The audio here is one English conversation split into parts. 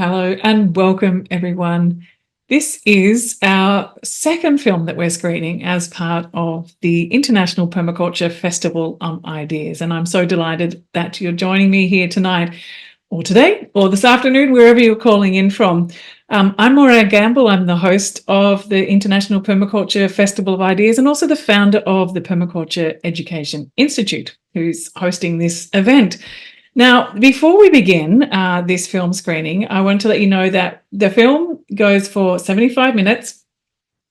Hello and welcome, everyone. This is our second film that we're screening as part of the International Permaculture Festival on Ideas. And I'm so delighted that you're joining me here tonight or today or this afternoon, wherever you're calling in from. I'm Morag Gamble. I'm the host of the International Permaculture Festival of Ideas and also the founder of the Permaculture Education Institute, who's hosting this event. Now, before we begin this film screening, I want to let you know that the film goes for 75 minutes,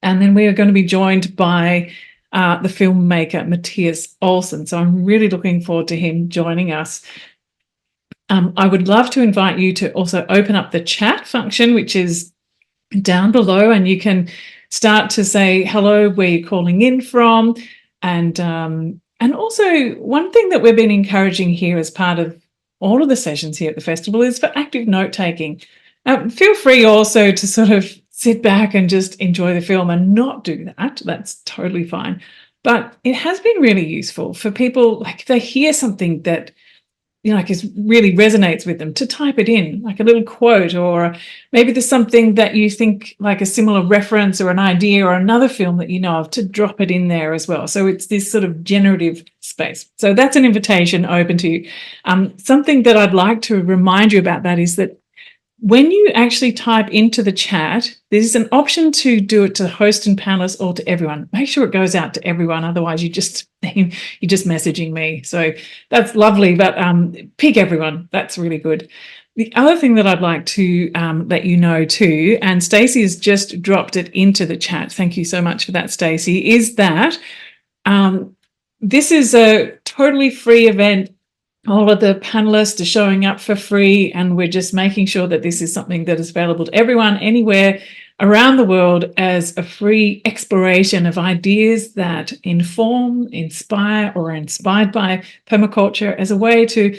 and then we are going to be joined by the filmmaker, Mattias Olsson. So I'm really looking forward to him joining us. I would love to invite you to also open up the chat function, which is down below, and you can start to say hello, where you're calling in from. And also, one thing that we've been encouraging here as part of all of the sessions here at the festival is for active note-taking. Feel free also to sort of sit back and just enjoy the film and not do that. That's totally fine. But it has been really useful for people, like if they hear something that, you know, like really resonates with them, to type it in, like a little quote, or maybe there's something that you think like a similar reference or an idea or another film that you know of, to drop it in there as well. So it's this sort of generative space. So that's an invitation open to you. Something that I'd like to remind you about that is that when you actually type into the chat, there's an option to do it to host and panelists or to everyone. Make sure it goes out to everyone. Otherwise, you're just messaging me. So that's lovely, but pick everyone. That's really good. The other thing that I'd like to let you know too, and Stacey has just dropped it into the chat. Thank you so much for that, Stacey, is that this is a totally free event. All of the panelists are showing up for free, and we're just making sure that this is something that is available to everyone anywhere around the world as a free exploration of ideas that inform, inspire, or are inspired by permaculture, as a way to,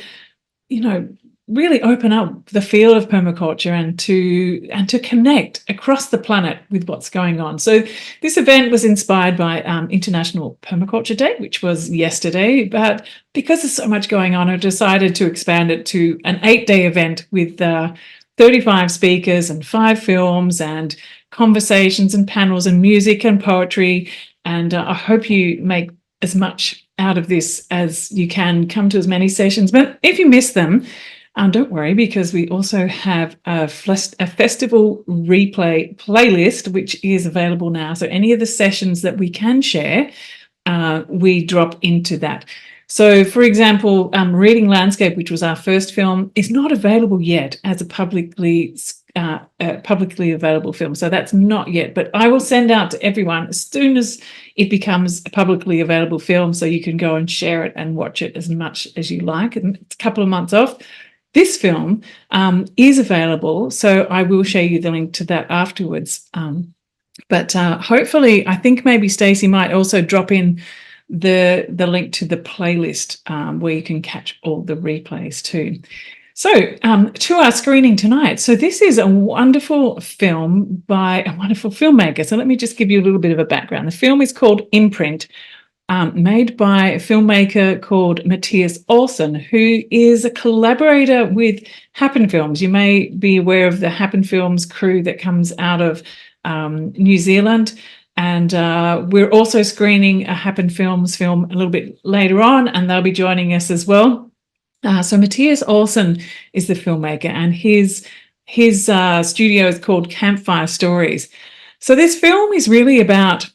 you know, really open up the field of permaculture and to connect across the planet with what's going on. So this event was inspired by International Permaculture Day, which was yesterday, but because there's so much going on, I decided to expand it to an 8-day event with 35 speakers and 5 films and conversations and panels and music and poetry. And I hope you make as much out of this as you can, come to as many sessions. But if you miss them, don't worry, because we also have a festival replay playlist, which is available now. So any of the sessions that we can share, we drop into that. So, for example, Reading Landscape, which was our first film, is not available yet as a publicly available film. So that's not yet, but I will send out to everyone as soon as it becomes a publicly available film, so you can go and share it and watch it as much as you like. And it's a couple of months off. This film is available, so I will show you the link to that afterwards. But hopefully, I think maybe Stacey might also drop in the link to the playlist where you can catch all the replays too. So to our screening tonight. So this is a wonderful film by a wonderful filmmaker. So let me just give you a little bit of a background. The film is called Imprint, made by a filmmaker called Mattias Olsson, who is a collaborator with Happen Films. You may be aware of the Happen Films crew that comes out of New Zealand. And we're also screening a Happen Films film a little bit later on, and they'll be joining us as well. So Mattias Olsson is the filmmaker, and his studio is called Campfire Stories. So this film is really about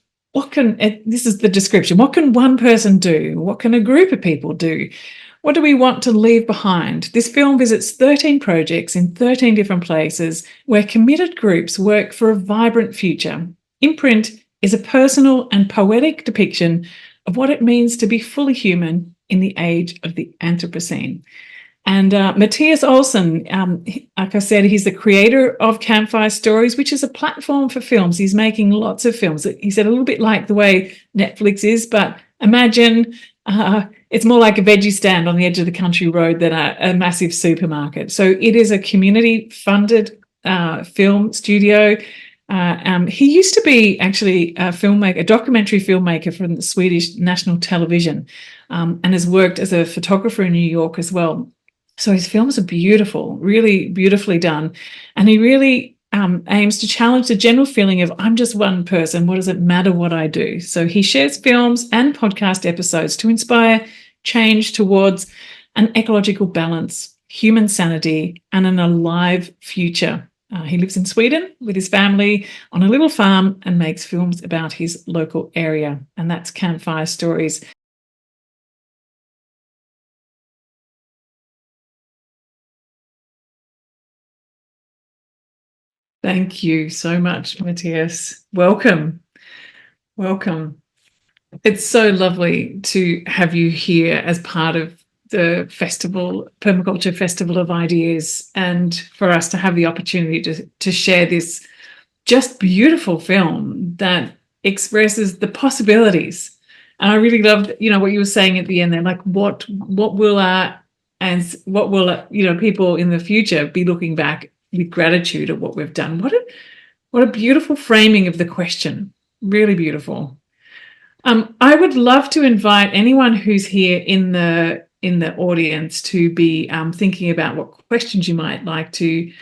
this is the description. What can one person do? What can a group of people do? What do we want to leave behind? This film visits 13 projects in 13 different places where committed groups work for a vibrant future. Imprint is a personal and poetic depiction of what it means to be fully human in the age of the Anthropocene. And Mattias Olsson, like I said, he's the creator of Campfire Stories, which is a platform for films. He's making lots of films. He said a little bit like the way Netflix is, but imagine it's more like a veggie stand on the edge of the country road than a massive supermarket. So it is a community-funded film studio. He used to be actually a documentary filmmaker from the Swedish National Television, and has worked as a photographer in New York as well. So his films are beautiful, really beautifully done. And he really aims to challenge the general feeling of I'm just one person. What does it matter what I do? So he shares films and podcast episodes to inspire change towards an ecological balance, human sanity, and an alive future. He lives in Sweden with his family on a little farm and makes films about his local area. And that's Campfire Stories. Thank you so much, Mattias. Welcome. Welcome. It's so lovely to have you here as part of the festival, Permaculture Festival of Ideas, and for us to have the opportunity to share this just beautiful film that expresses the possibilities. And I really loved, what you were saying at the end there, like what will people in the future be looking back with gratitude at what we've done. What a beautiful framing of the question. Really beautiful. I would love to invite anyone who's here in the audience to be thinking about what questions you might like to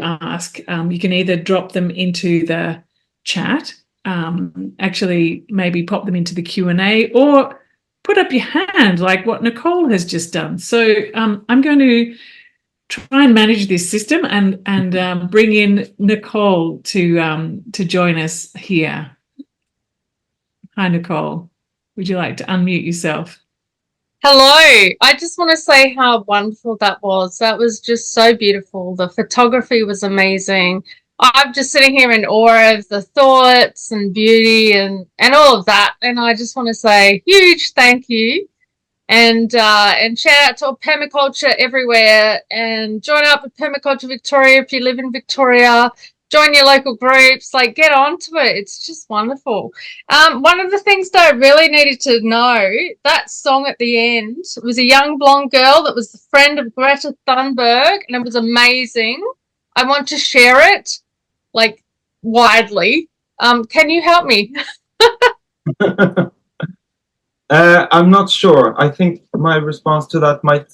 ask. You can either drop them into the chat, actually maybe pop them into the Q&A, or put up your hand like what Nicole has just done. So I'm going to try and manage this system and bring in Nicole to join us here. Hi, Nicole. Would you like to unmute yourself? Hello. I just want to say how wonderful that was. That was just so beautiful. The photography was amazing. I'm just sitting here in awe of the thoughts and beauty and all of that. And I just want to say huge thank you. And shout out to all permaculture everywhere, and join up with Permaculture Victoria if you live in Victoria. Join your local groups, like get onto it. It's just wonderful. One of the things that I really needed to know, that song at the end was a young blonde girl that was the friend of Greta Thunberg, and it was amazing. I want to share it like widely. Can you help me? I'm not sure. I think my response to that might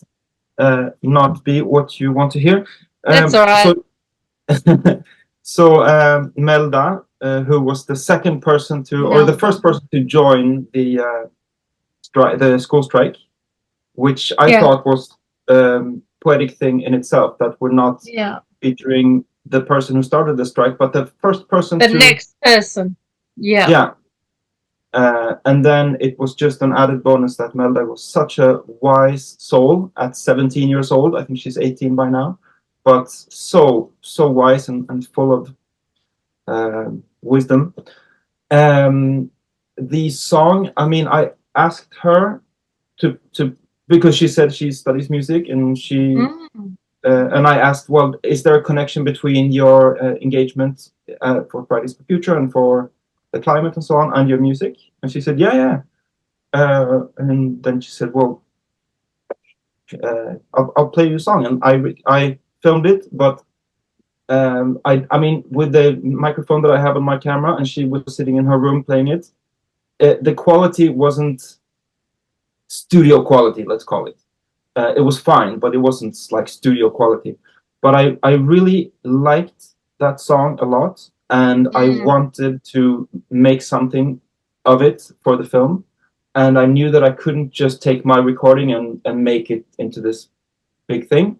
not be what you want to hear. That's all right. So Melda, who was the second person to, or the first person to join the school strike, which I thought was poetic thing in itself, that we're not featuring the person who started the strike, but the first person. The next person. Yeah. Yeah. And then it was just an added bonus that Melda was such a wise soul at 17 years old. I think she's 18 by now, but so wise and full of wisdom. The song, I mean, I asked her to because she said she studies music, and she and I asked, well, is there a connection between your engagement for Fridays for Future and for the climate and so on, and your music? And she said, yeah. And then she said, well, I'll play you a song. And I filmed it, but I mean, with the microphone that I have on my camera, and she was sitting in her room playing it, the quality wasn't studio quality, let's call it. It was fine, but it wasn't like studio quality. But I really liked that song a lot. And I wanted to make something of it for the film. And I knew that I couldn't just take my recording and make it into this big thing.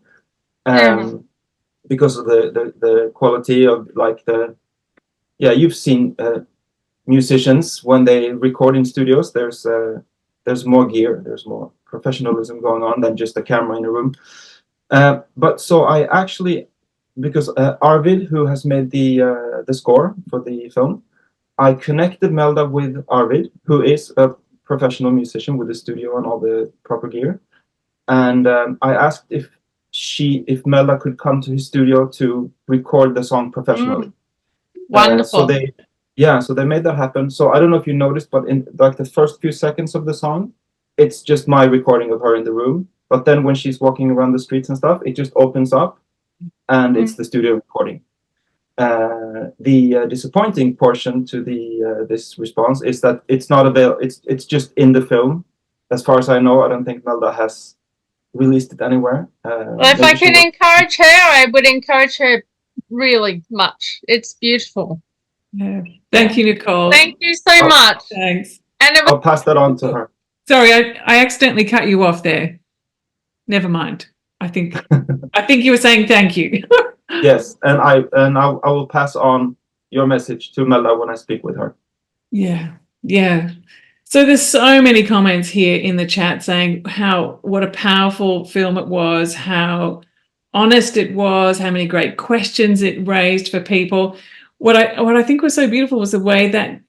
Because of the quality of like you've seen musicians when they record in studios, there's more gear, there's more professionalism going on than just a camera in a room. But so I actually, because Arvid, who has made the score for the film, I connected Melda with Arvid, who is a professional musician with a studio and all the proper gear, and I asked if Melda could come to his studio to record the song professionally. Wonderful. So they made that happen. So I don't know if you noticed, but in like the first few seconds of the song, it's just my recording of her in the room. But then when she's walking around the streets and stuff, it just opens up. And it's the studio recording. The disappointing portion to this response is that it's not available. It's just in the film. As far as I know, I don't think Melda has released it anywhere. Well, if I can encourage her, I would encourage her really much. It's beautiful. Yeah. Thank you, Nicole. Thank you so much. Thanks. And I'll pass that on to her. Sorry, I accidentally cut you off there. Never mind. I think you were saying thank you. Yes, and I will pass on your message to Melda when I speak with her. Yeah. So there's so many comments here in the chat saying what a powerful film it was, how honest it was, how many great questions it raised for people. What I think was so beautiful was the way that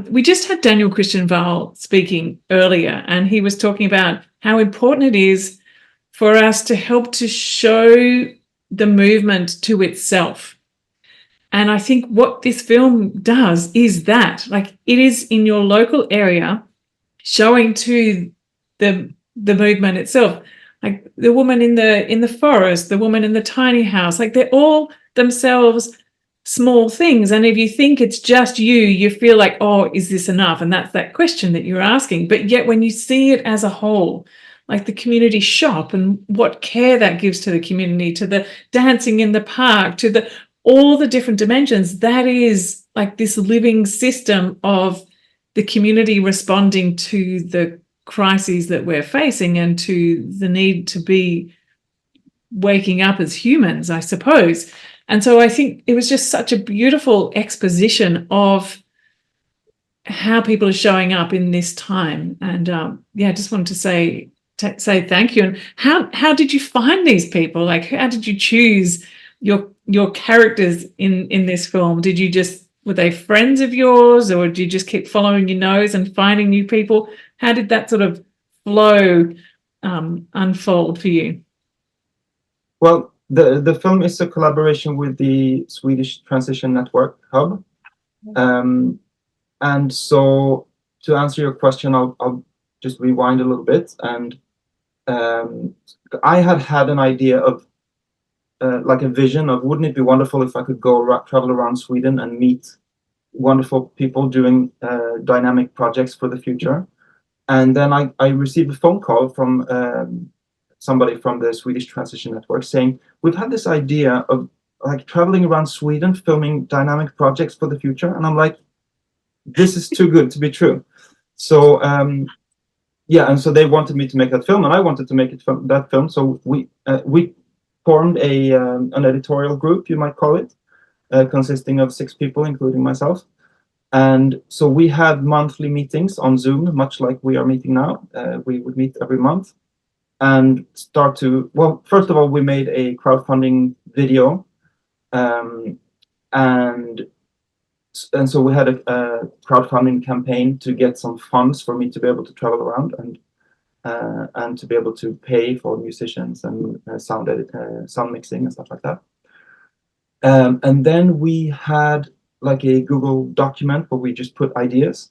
we just had Daniel Christian Val speaking earlier, and he was talking about how important it is for us to help to show the movement to itself. And I think what this film does is that, like, it is in your local area, showing to the movement itself, like the woman in the forest, the woman in the tiny house, like they're all themselves small things. And if you think it's just you feel like, oh, is this enough? And that's that question that you're asking. But yet when you see it as a whole, like the community shop and what care that gives to the community, to the dancing in the park, to all the different dimensions, that is like this living system of the community responding to the crises that we're facing and to the need to be waking up as humans, I suppose. And so I think it was just such a beautiful exposition of how people are showing up in this time. And I just wanted to say thank you. And how did you find these people? Like, how did you choose your characters in this film? Were they friends of yours, or did you just keep following your nose and finding new people? How did that sort of flow unfold for you? Well, the film is a collaboration with the Swedish Transition Network Hub. And so to answer your question, I'll just rewind a little bit. And I had an idea of like a vision of, wouldn't it be wonderful if I could travel around Sweden and meet wonderful people doing dynamic projects for the future. And then I received a phone call from somebody from the Swedish Transition Network saying, we've had this idea of like traveling around Sweden, filming dynamic projects for the future. And I'm like, this is too good to be true. So and so they wanted me to make that film, and I wanted to make that film. So we formed an editorial group, you might call it, consisting of 6 people, including myself. And so we had monthly meetings on Zoom, much like we are meeting now. We would meet every month and first of all, we made a crowdfunding video. And so we had a crowdfunding campaign to get some funds for me to be able to travel around and to be able to pay for musicians and sound mixing and stuff like that. And then we had like a Google document where we just put ideas.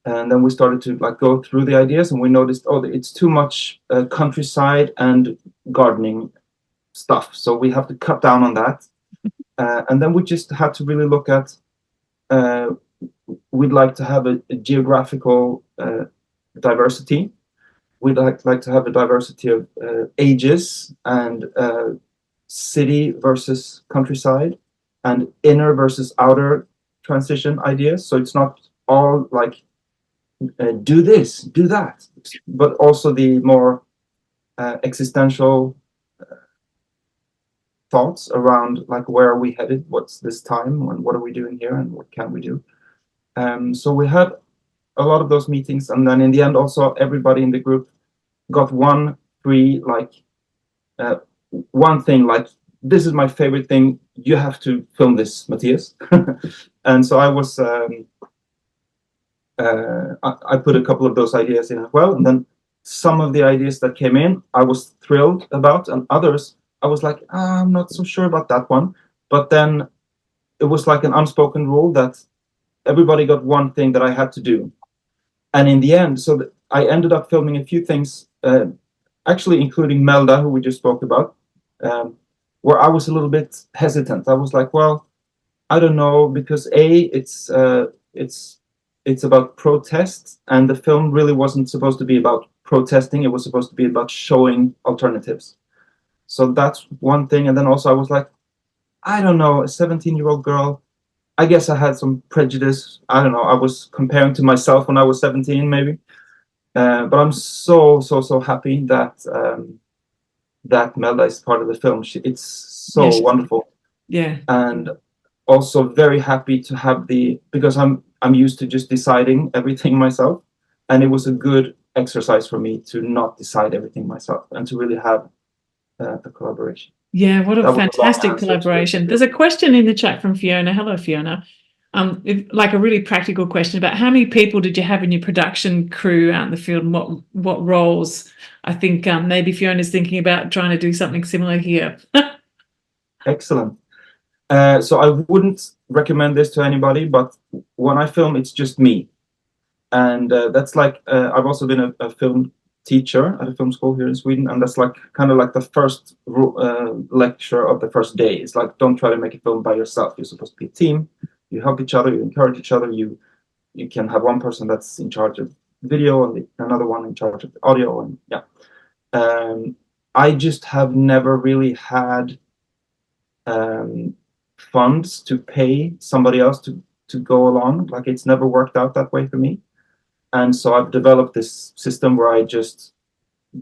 And then we started to like go through the ideas, and we noticed, it's too much countryside and gardening stuff. So we have to cut down on that. And then we just had to really look at, we'd like to have a geographical diversity. We'd like to have a diversity of ages and city versus countryside and inner versus outer transition ideas. So it's not all like do this, do that, but also the more existential thoughts around like, where are we headed? What's this time? What are we doing here? And what can we do? So we had a lot of those meetings, and then in the end, also everybody in the group got one free one thing, like, this is my favorite thing. You have to film this, Mattias. And so I was I put a couple of those ideas in as well, and then some of the ideas that came in I was thrilled about, and others I was like, I'm not so sure about that one. But then it was like an unspoken rule that everybody got one thing that I had to do. And in the end, I ended up filming a few things, actually including Melda, who we just spoke about, where I was a little bit hesitant. I was like, well, I don't know, because it's about protest, and the film really wasn't supposed to be about protesting. It was supposed to be about showing alternatives. So that's one thing. And then also I was like, I don't know, a 17-year-old girl. I guess I had some prejudice. I don't know. I was comparing to myself when I was 17, maybe. But I'm so happy that that Melda is part of the film. It's so wonderful. Yeah. And also very happy to have because I'm used to just deciding everything myself, and it was a good exercise for me to not decide everything myself and to really have a collaboration. Yeah, what a fantastic collaboration. There's a question in the chat from Fiona. Hello, Fiona. Like a really practical question about how many people did you have in your production crew out in the field, and what roles? I think maybe Fiona's thinking about trying to do something similar here. Excellent. So I wouldn't recommend this to anybody, but when I film, it's just me. And that's like, I've also been a film teacher at a film school here in Sweden, and that's like kind of like the first lecture of the first day. It's like, don't try to make a film by yourself. You're supposed to be a team. You help each other, you encourage each other. You can have one person that's in charge of video and another one in charge of the audio, and yeah. I just have never really had funds to pay somebody else to go along. Like, it's never worked out that way for me. And so I've developed this system where I just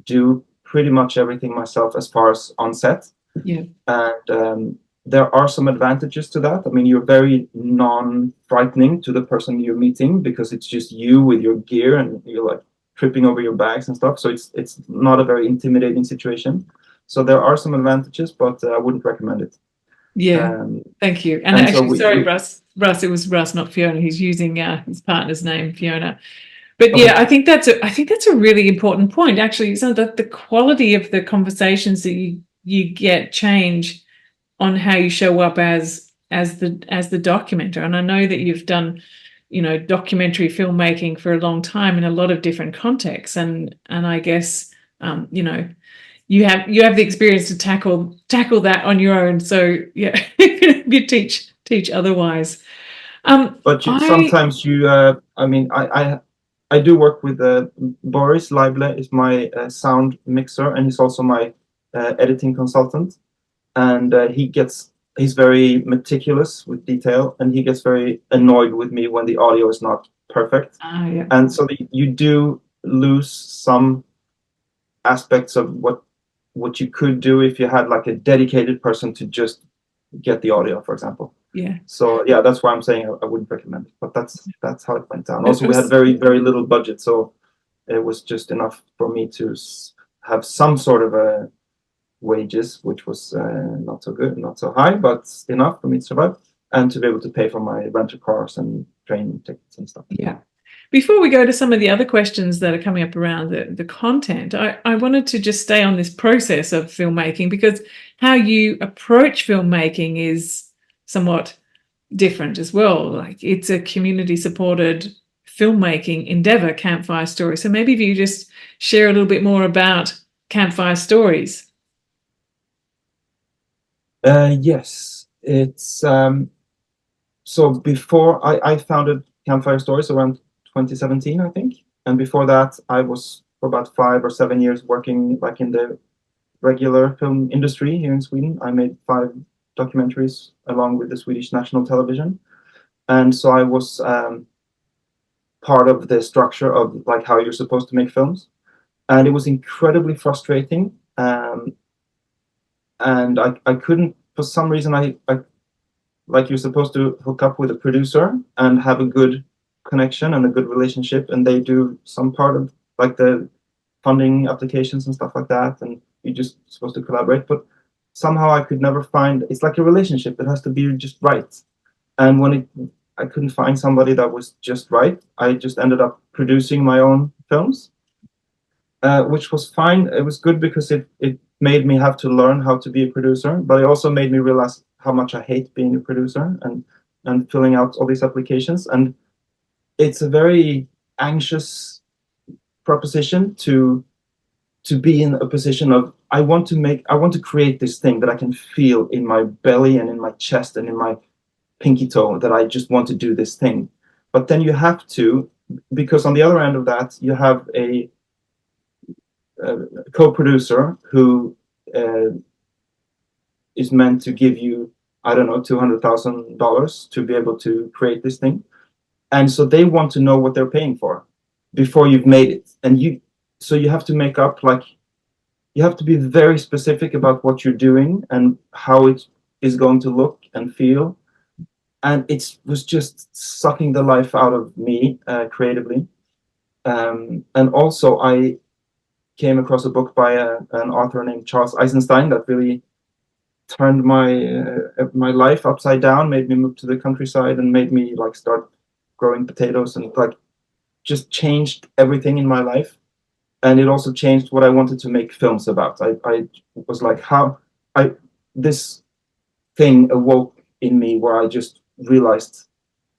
do pretty much everything myself as far as on set. Yeah. And there are some advantages to that. I mean, you're very non-frightening to the person you're meeting because it's just you with your gear and you're like tripping over your bags and stuff. So it's not a very intimidating situation. So there are some advantages, but I wouldn't recommend it. Yeah, thank you. And actually, sorry, Russ, it was Russ, not Fiona. He's using his partner's name, Fiona. But okay. Yeah, I think that's a really important point. Actually, so that the quality of the conversations that you get change on how you show up as the documenter. And I know that you've done, documentary filmmaking for a long time in a lot of different contexts. And I guess you have the experience to tackle that on your own. So yeah, you teach otherwise. But sometimes I do work with Boris Leible is my sound mixer, and he's also my editing consultant. And he's very meticulous with detail, and he gets very annoyed with me when the audio is not perfect. Yeah. And so you do lose some aspects of what you could do if you had like a dedicated person to just get the audio, for example. Yeah. So yeah, that's why I'm saying I wouldn't recommend it. But that's how it went down. Also, we had very, very little budget, so it was just enough for me to have some sort of wages, which was not so good, not so high, but enough for me to survive and to be able to pay for my rental cars and train tickets and stuff. Yeah. Before we go to some of the other questions that are coming up around the content, I wanted to just stay on this process of filmmaking, because how you approach filmmaking is somewhat different as well. Like, it's a community-supported filmmaking endeavor, Campfire Stories. So maybe if you just share a little bit more about Campfire Stories. Yes, it's so before I founded Campfire Stories around 2017, I think, and before that I was for about 5 or 7 years working like in the regular film industry here in Sweden. I made 5 documentaries along with the Swedish National Television, and so I was part of the structure of like how you're supposed to make films, and it was incredibly frustrating. And I couldn't, for some reason, I like, you're supposed to hook up with a producer and have a good connection and a good relationship, and they do some part of like the funding applications and stuff like that, and you're just supposed to collaborate. But somehow I could never find, it's like a relationship, it has to be just right. And when I couldn't find somebody that was just right, I just ended up producing my own films, which was fine. It was good because it made me have to learn how to be a producer, but it also made me realize how much I hate being a producer and filling out all these applications. And it's a very anxious proposition to be in a position of, I want to create this thing that I can feel in my belly and in my chest and in my pinky toe, that I just want to do this thing. But then you have to, because on the other end of that, you have co-producer who is meant to give you, I don't know, $200,000 to be able to create this thing. And so they want to know what they're paying for before you've made it. And you have to make up, like, you have to be very specific about what you're doing and how it is going to look and feel. And it was just sucking the life out of me creatively. And also I came across a book by an author named Charles Eisenstein that really turned my life upside down, made me move to the countryside, and made me like start growing potatoes, and like just changed everything in my life. And it also changed what I wanted to make films about. I was like, this thing awoke in me where I just realized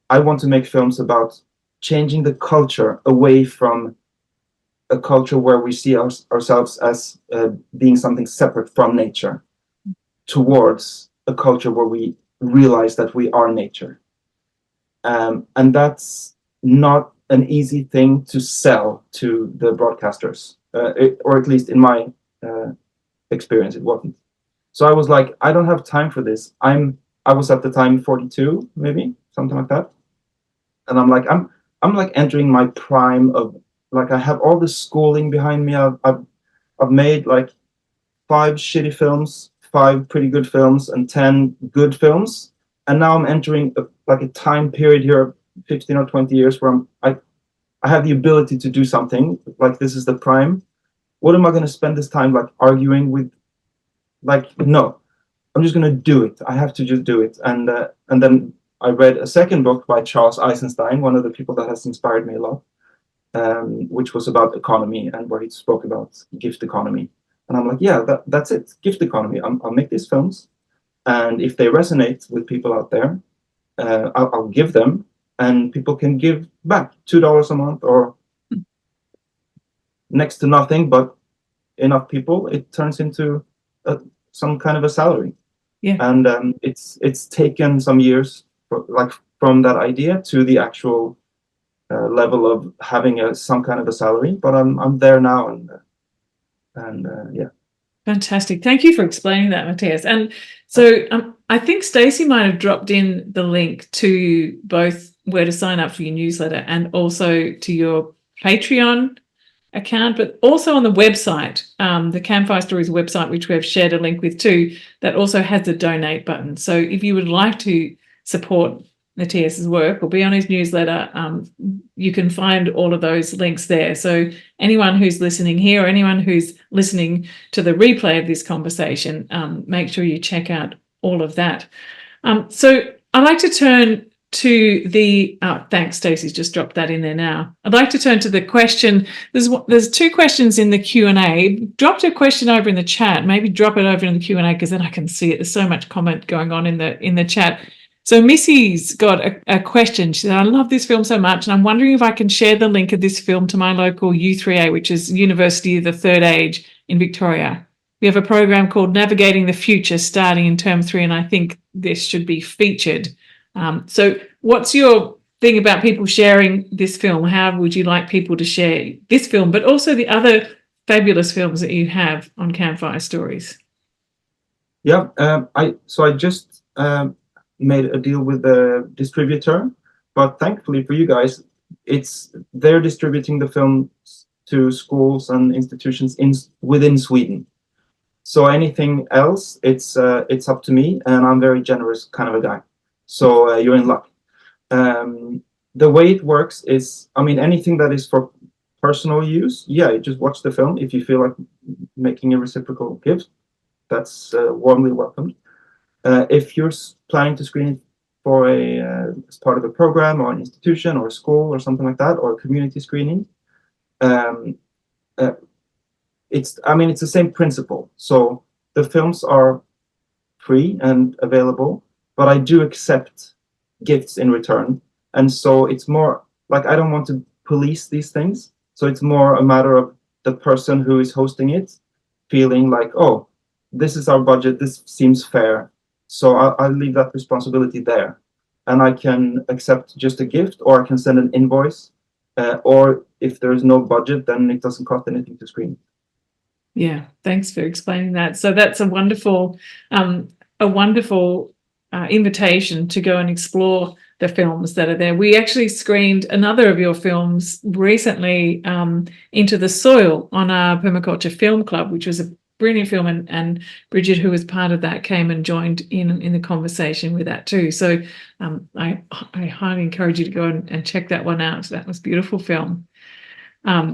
I want to make films about changing the culture away from a culture where we see ourselves as being something separate from nature, towards a culture where we realize that we are nature. And that's not an easy thing to sell to the broadcasters, or at least in my experience, it wasn't. So I was like, I don't have time for this. I was at the time 42, maybe something like that, and I'm like entering my prime of, like, I have all this schooling behind me. I've made like 5 shitty films, 5 pretty good films, and 10 good films, and now I'm entering a time period here, 15 or 20 years, where I have the ability to do something. Like, this is the prime. What am I going to spend this time like arguing with? Like, no, I'm just going to do it. I have to just do it. And then I read a second book by Charles Eisenstein, one of the people that has inspired me a lot, which was about economy, and where he spoke about gift economy. And I'm like, yeah, that's it. Gift economy. I'll make these films, and if they resonate with people out there, I'll give them, and people can give back $2 a month, or next to nothing, but enough people, it turns into some kind of a salary. Yeah. And it's taken some years, from that idea to the actual level of having some kind of a salary. But I'm there now, and yeah. Fantastic. Thank you for explaining that, Mattias. And so I think Stacey might have dropped in the link to both where to sign up for your newsletter and also to your Patreon account, but also on the website, the Campfire Stories website, which we've shared a link with too, that also has the donate button. So if you would like to support Mattias's work or be on his newsletter, you can find all of those links there. So anyone who's listening here, or anyone who's listening to the replay of this conversation, make sure you check out all of that. So I'd like to turn to the thanks, Stacey's just dropped that in there now. I'd like to turn to the question. There's 2 questions in the Q&A. Dropped a question over in the chat. Maybe drop it over in the Q&A, because then I can see it. There's so much comment going on in the chat. So Missy's got a question. She said, I love this film so much, and I'm wondering if I can share the link of this film to my local U3A, which is University of the Third Age in Victoria. We have a program called Navigating the Future starting in term 3, and I think this should be featured. So what's your thing about people sharing this film? How would you like people to share this film, but also the other fabulous films that you have on Campfire Stories? Yeah, I just made a deal with the distributor, but thankfully for you guys, they're distributing the films to schools and institutions within Sweden. So anything else, it's up to me, and I'm very generous kind of a guy. So you're in luck. The way it works is, I mean, anything that is for personal use, yeah, you just watch the film. If you feel like making a reciprocal gift, that's warmly welcomed. If you're planning to screen it for as part of a program or an institution or a school or something like that, or a community screening, it's the same principle. So the films are free and available, but I do accept gifts in return. And so it's more like, I don't want to police these things. So it's more a matter of the person who is hosting it feeling like, oh, this is our budget, this seems fair. So I'll leave that responsibility there. And I can accept just a gift, or I can send an invoice. Or if there is no budget, then it doesn't cost anything to screen. Yeah, thanks for explaining that. So that's a wonderful invitation to go and explore the films that are there. We actually screened another of your films recently, Into the Soil, on our Permaculture Film Club, which was a brilliant film, and Bridget, who was part of that, came and joined in the conversation with that too. So I highly encourage you to go and check that one out. That was a beautiful film.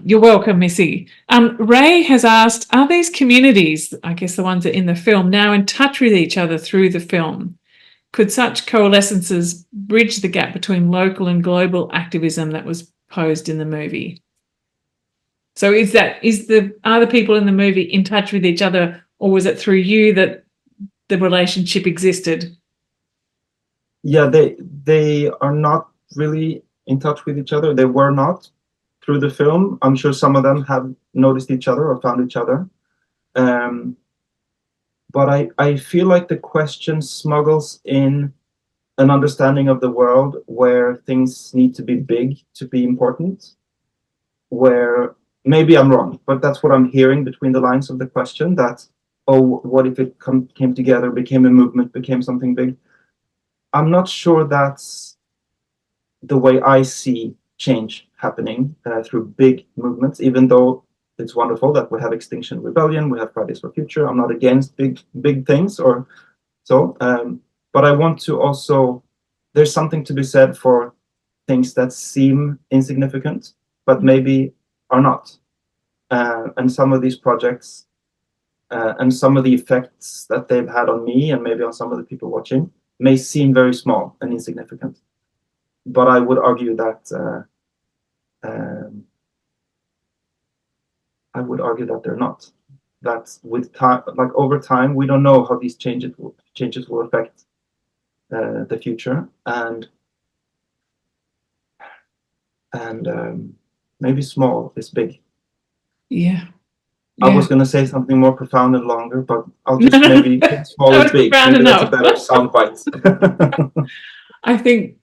You're welcome, Missy. Ray has asked, are these communities, I guess the ones that are in the film, now in touch with each other through the film? Could such coalescences bridge the gap between local and global activism that was posed in the movie? So are the people in the movie in touch with each other, or was it through you that the relationship existed? Yeah, they are not really in touch with each other. They were not through the film. I'm sure some of them have noticed each other or found each other. But I feel like the question smuggles in an understanding of the world where things need to be big to be important, where maybe I'm wrong, but that's what I'm hearing between the lines of the question, that, oh, what if it came together, became a movement, became something big? I'm not sure that's the way I see change happening through big movements, even though it's wonderful that we have Extinction Rebellion, we have Fridays for Future. I'm not against big things or so, but I want to also, there's something to be said for things that seem insignificant, but maybe are not. And some of these projects and some of the effects that they've had on me and maybe on some of the people watching may seem very small and insignificant. But I would argue that they're not. That with time, like over time, we don't know how these changes will affect the future, and maybe small is big. Yeah. I was going to say something more profound and longer, but I'll just maybe small is big. Maybe that's a better soundbite. I think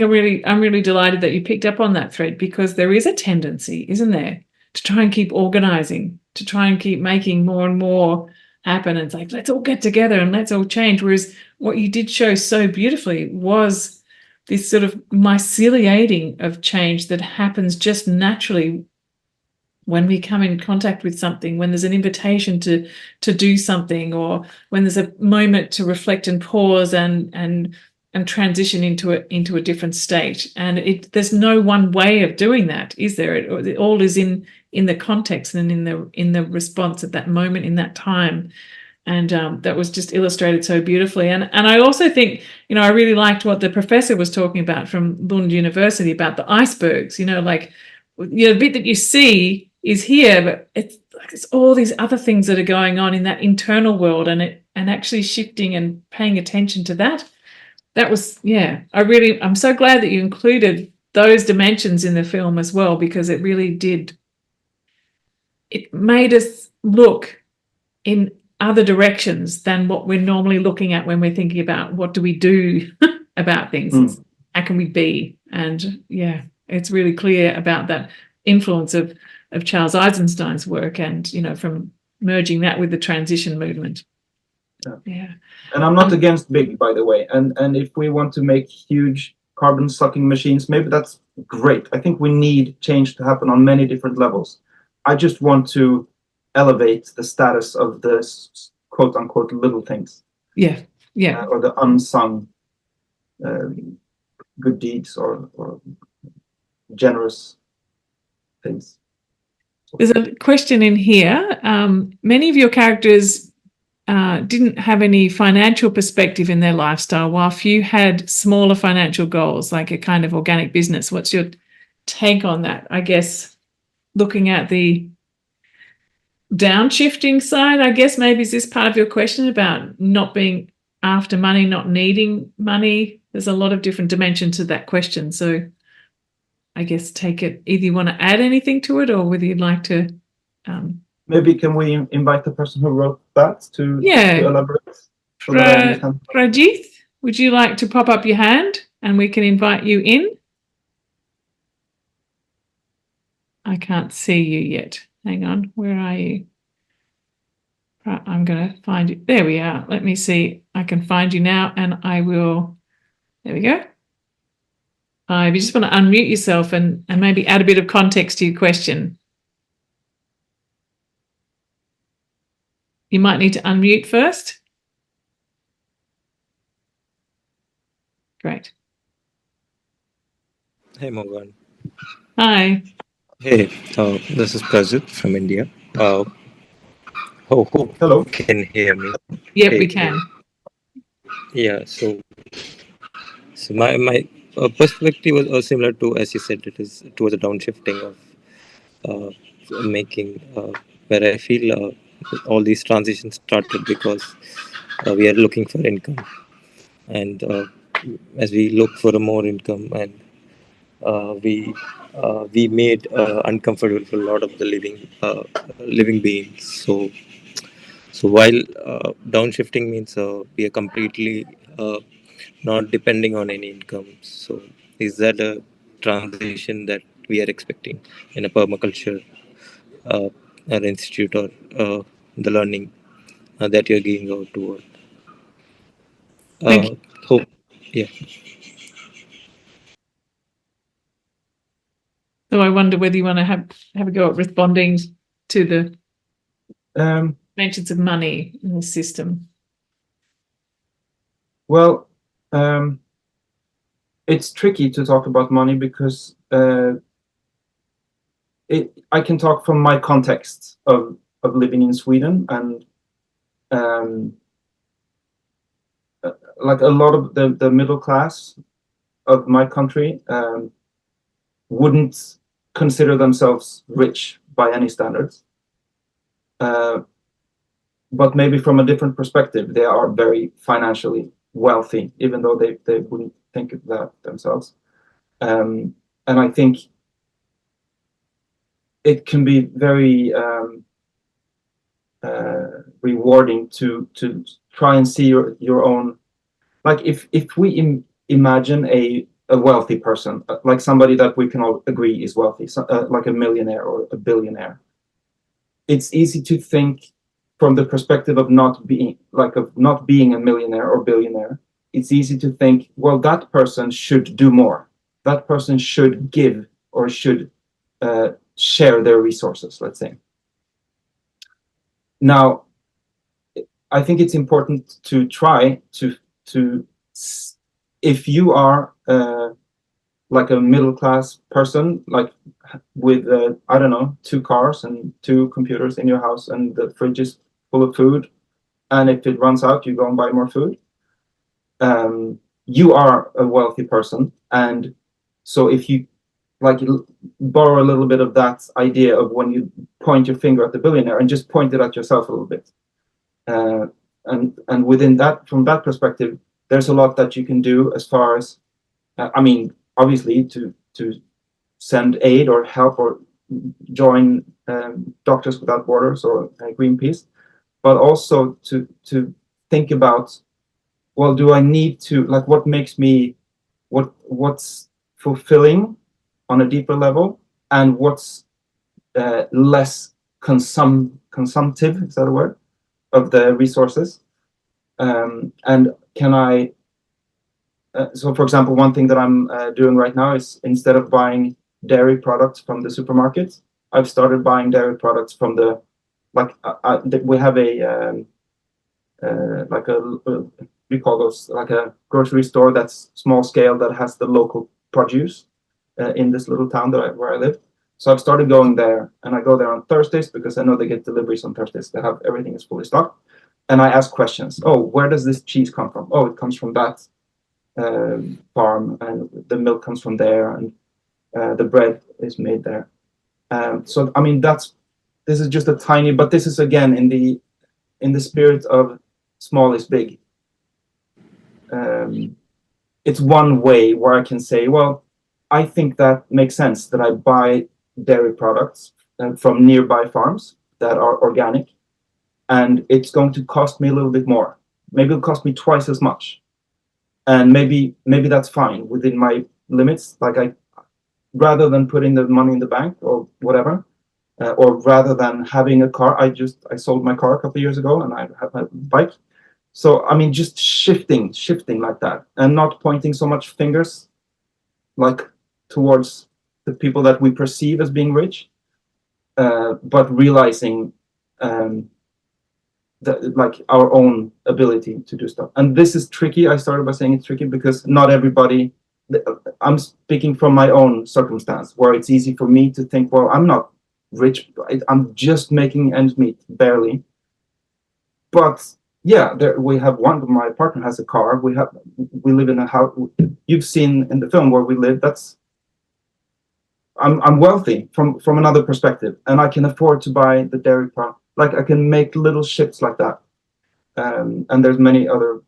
I'm really delighted that you picked up on that thread, because there is a tendency, isn't there, to try and keep organizing, to try and keep making more and more happen. And it's like, let's all get together and let's all change. Whereas what you did show so beautifully was this sort of myceliating of change that happens just naturally when we come in contact with something, when there's an invitation to do something, or when there's a moment to reflect and pause and transition into a different state. And there's no one way of doing that, is there? It all is in the context and in the response at that moment, in that time. And that was just illustrated so beautifully. And I also think, I really liked what the professor was talking about from Lund University about the icebergs. The bit that you see is here, but it's all these other things that are going on in that internal world, and actually shifting and paying attention to that. That was, I'm so glad that you included those dimensions in the film as well, because it really did. It made us look in other directions than what we're normally looking at when we're thinking about what do we do about things. How can we be? And it's really clear about that influence of Charles Eisenstein's work, and from merging that with the transition movement. Yeah. And I'm not against big, by the way. And if we want to make huge carbon sucking machines, maybe that's great. I think we need change to happen on many different levels. I just want to elevate the status of the quote unquote little things. Yeah. Or the unsung good deeds or generous things. There's a question in here. Many of your characters didn't have any financial perspective in their lifestyle, while few had smaller financial goals, like a kind of organic business. What's your take on that? I guess looking at the downshifting side, I guess maybe is this part of your question about not being after money, not needing money? There's a lot of different dimensions to that question. So I guess take it, either you want to add anything to it or whether you'd like to. Maybe can we invite the person who wrote that to elaborate? Rajith, would you like to pop up your hand and we can invite you in? I can't see you yet. Hang on, where are you? Right, I'm going to find you. There we are. Let me see. I can find you now, and I will. There we go. If you just want to unmute yourself and maybe add a bit of context to your question. You might need to unmute first. Great. Hey, Morgan. Hi. Hey, this is Prajit from India. Hope Hello. you can hear me. Yep, Hey, we can. yeah. So my perspective was similar to, as you said, it is towards a downshifting of uh, making, where I feel all these transitions started because we are looking for income, and as we look for a more income, and uh, we we made uncomfortable for a lot of the living beings. So while downshifting means we are completely not depending on any income. So is that a transition that we are expecting in a permaculture uh, or institute, or the learning that you're giving out toward? Thank you. Hope, yeah. So I wonder whether you want to have a go at responding to the mentions of money in the system. Well, it's tricky to talk about money because I can talk from my context of living in Sweden, and like a lot of the middle class of my country wouldn't consider themselves rich by any standards. But maybe from a different perspective, they are very financially wealthy, even though they wouldn't think of that themselves. And I think it can be very rewarding to try and see your own. Like if we imagine a wealthy person, like somebody that we can all agree is wealthy, so, like a millionaire or a billionaire, it's easy to think from the perspective of not being a millionaire or billionaire. It's easy to think, well, that person should do more. That person should give or should share their resources, let's say. Now, I think it's important to try to if you are like a middle class person, like with I don't know, 2 cars and 2 computers in your house, and the fridge is full of food, and if it runs out, you go and buy more food. You are a wealthy person, and so if you like borrow a little bit of that idea of when you point your finger at the billionaire and just point it at yourself a little bit, and within that, from that perspective, there's a lot that you can do as far as I mean, obviously to send aid or help or join Doctors Without Borders or Greenpeace, but also to think about, well, do I need to, like, what makes me, what's fulfilling on a deeper level, and what's less consumptive, is that a word, of the resources, and can I so for example, one thing that I'm doing right now is, instead of buying dairy products from the supermarkets, I've started buying dairy products from the, like we have a like we call those like a grocery store that's small scale, that has the local produce in this little town where I live. So I've started going there, and I go there on Thursdays because I know they get deliveries on Thursdays. They have, everything is fully stocked, and I ask questions. Oh, where does this cheese come from? Oh, it comes from that farm, and the milk comes from there, and the bread is made there. So I mean, this is just a tiny, but this is again in the spirit of small is big. It's one way where I can say, well, I think that makes sense that I buy dairy products from nearby farms that are organic, and it's going to cost me a little bit more. Maybe it'll cost me twice as much. And maybe that's fine within my limits. Like, I, rather than putting the money in the bank or whatever, or rather than having a car, I sold my car a couple of years ago, and I have a bike. So I mean, just shifting like that, and not pointing so much fingers, like towards the people that we perceive as being rich, but realizing that, like, our own ability to do stuff. And this is tricky. I started by saying it's tricky because not everybody. I'm speaking from my own circumstance, where it's easy for me to think, well, I'm not rich. I'm just making ends meet, barely. But yeah, we have one. My partner has a car. We live in a house. You've seen in the film where we live. I'm wealthy from another perspective, and I can afford to buy the dairy farm. Like, I can make little shifts like that, and there's many other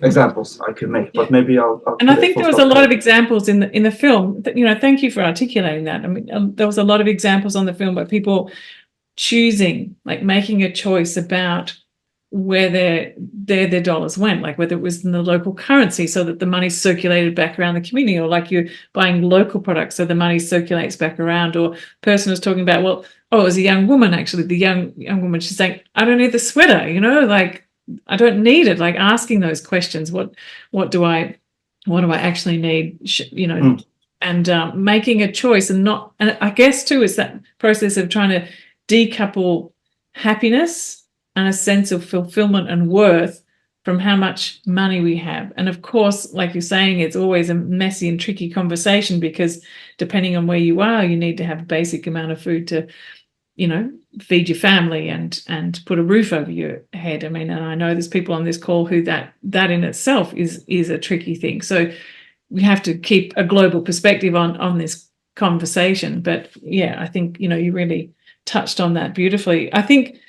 examples I could make, but maybe I'll and I think there was a lot of examples in the film that, you know, thank you for articulating that. I mean, there was a lot of examples on the film, but people choosing, like making a choice about where their dollars went, like whether it was in the local currency so that the money circulated back around the community, or like you're buying local products so the money circulates back around. Or person was talking about, well, oh, it was a young woman, actually, the young woman, she's saying, I don't need the sweater, you know, like I don't need it. Like asking those questions, what do I actually need, you know, and making a choice. And I guess too is that process of trying to decouple happiness and a sense of fulfillment and worth from how much money we have. And of course, like you're saying, it's always a messy and tricky conversation, because depending on where you are, you need to have a basic amount of food to, you know, feed your family and put a roof over your head. I mean, and I know there's people on this call who that in itself is a tricky thing. So we have to keep a global perspective on this conversation. But yeah, I think, you know, you really touched on that beautifully. I think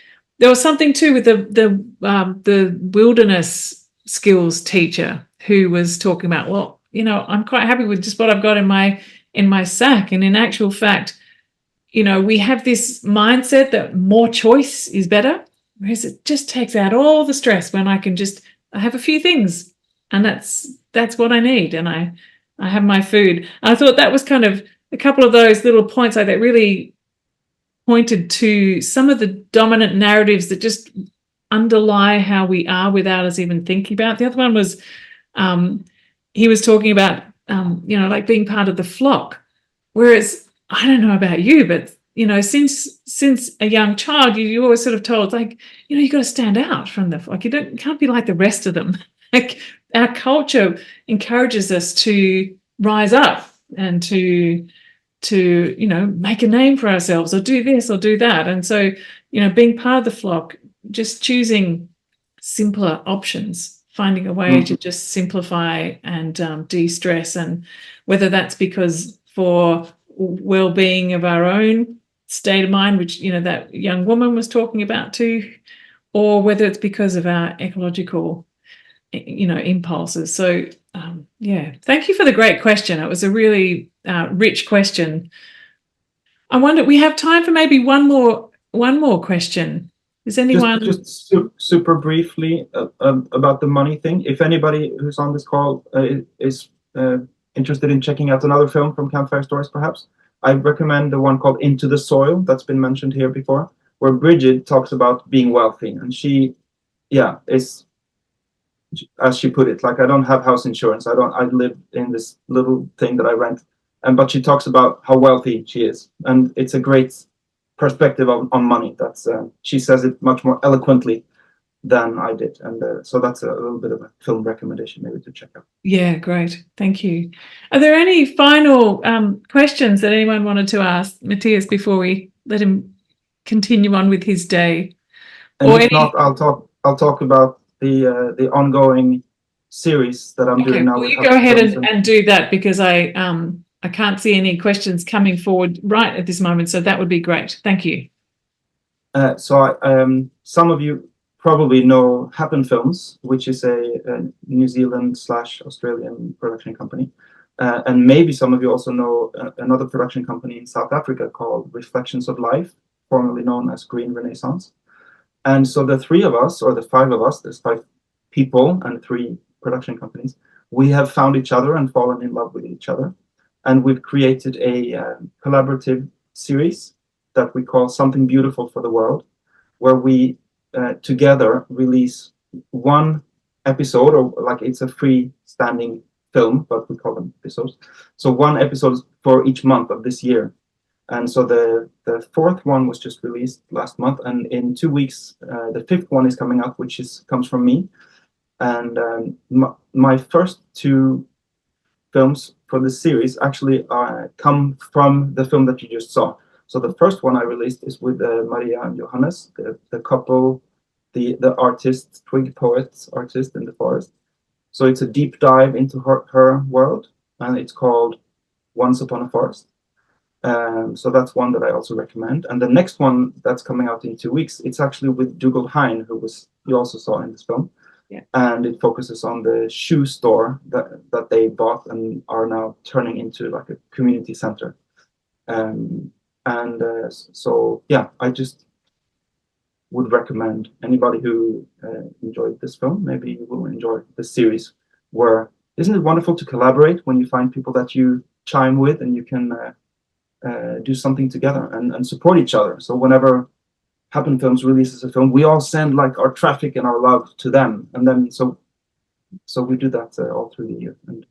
there was something too with the wilderness skills teacher who was talking about, well, you know, I'm quite happy with just what I've got in my sack. And in actual fact, you know, we have this mindset that more choice is better, whereas it just takes out all the stress when I have a few things, and that's what I need, and I have my food. And I thought that was kind of a couple of those little points like that really pointed to some of the dominant narratives that just underlie how we are without us even thinking about. The other one was he was talking about you know, like being part of the flock, whereas I don't know about you, but you know, since a young child, you always sort of told, like, you know, you got to stand out from the flock. You can't be like the rest of them. Like, our culture encourages us to rise up and to you know, make a name for ourselves, or do this or do that. And so, you know, being part of the flock, just choosing simpler options, finding a way to just simplify and de-stress, and whether that's because for well-being of our own state of mind, which, you know, that young woman was talking about too, or whether it's because of our ecological, you know, impulses. So yeah, thank you for the great question. It was a really rich question. I wonder, we have time for maybe one more question. Is anyone just super briefly about the money thing? If anybody who's on this call is interested in checking out another film from Campfire Stories, perhaps, I recommend the one called Into the Soil that's been mentioned here before, where Bridget talks about being wealthy, and she, yeah, is, as she put it, like, I don't have house insurance. I live in this little thing that I rent, but she talks about how wealthy she is, and it's a great perspective on money. That's she says it much more eloquently than I did, and so that's a little bit of a film recommendation maybe to check out. Yeah, great, thank you. Are there any final questions that anyone wanted to ask Mattias before we let him continue on with his day? And if not, I'll talk about the ongoing series that I'm doing now. Well, you go ahead and do that, because I can't see any questions coming forward right at this moment, so that would be great. Thank you. So some of you probably know Happen Films, which is a New Zealand / Australian production company. And maybe some of you also know another production company in South Africa called Reflections of Life, formerly known as Green Renaissance. And so the three of us, or the five of us, there's 5 people and 3 production companies, we have found each other and fallen in love with each other. And we've created a collaborative series that we call Something Beautiful for the World, where we together release one episode, or like it's a freestanding film, but we call them episodes. So one episode for each month of this year. And so the fourth one was just released last month, and in 2 weeks, the fifth one is coming out, which comes from me. And my first two films for this series actually come from the film that you just saw. So the first one I released is with Maria and Johannes, the couple, the artist, twig poet artist in the forest. So it's a deep dive into her world, and it's called Once Upon a Forest. So that's one that I also recommend. And the next one that's coming out in 2 weeks, it's actually with Dougal Hine, who you also saw in this film. Yeah. And it focuses on the shoe store that they bought and are now turning into like a community center. So yeah, I just would recommend anybody who enjoyed this film, maybe you will enjoy the series. Where isn't it wonderful to collaborate when you find people that you chime with and you can do something together and support each other. So whenever Happen Films releases a film, we all send like our traffic and our love to them, and then so we do that all through the year. And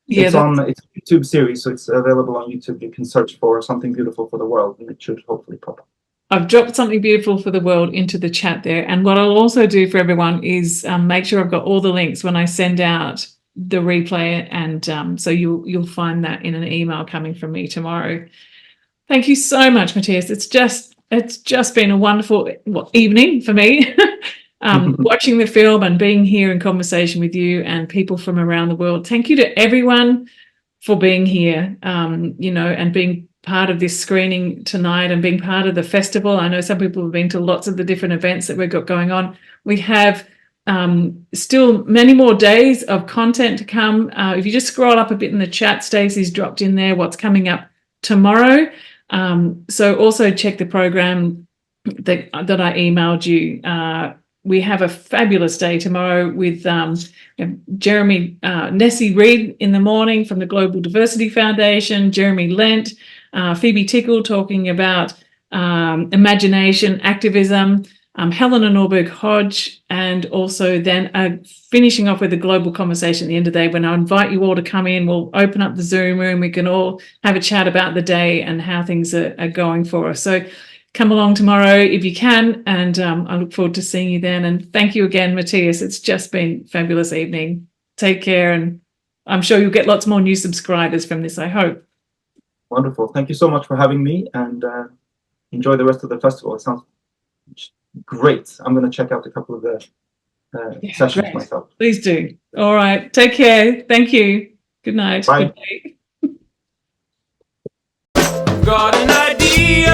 yeah, it's a YouTube series, so it's available on YouTube. You can search for Something Beautiful for the World, and it should hopefully pop up. I've dropped Something Beautiful for the World into the chat there, and what I'll also do for everyone is make sure I've got all the links when I send out the replay, and so you'll find that in an email coming from me tomorrow. Thank you so much, Mattias. It's just been a wonderful evening for me, watching the film and being here in conversation with you and people from around the world. Thank you to everyone for being here, and being part of this screening tonight and being part of the festival. I know some people have been to lots of the different events that we've got going on. We have still many more days of content to come. If you just scroll up a bit in the chat, Stacey's dropped in there what's coming up tomorrow. So also check the program that I emailed you. We have a fabulous day tomorrow with Jeremy Nessie Reed in the morning from the Global Diversity Foundation, Jeremy Lent, Phoebe Tickle talking about imagination, activism, Helena Norberg Hodge, and also then finishing off with a global conversation at the end of the day when I invite you all to come in. We'll open up the Zoom room. We can all have a chat about the day and how things are going for us. So come along tomorrow if you can, and I look forward to seeing you then. And thank you again, Mattias. It's just been a fabulous evening. Take care, and I'm sure you'll get lots more new subscribers from this, I hope. Wonderful. Thank you so much for having me, and enjoy the rest of the festival. It sounds great. I'm going to check out a couple of the sessions myself. Please do. All right. Take care. Thank you. Good night. Bye. Good night. Got an idea.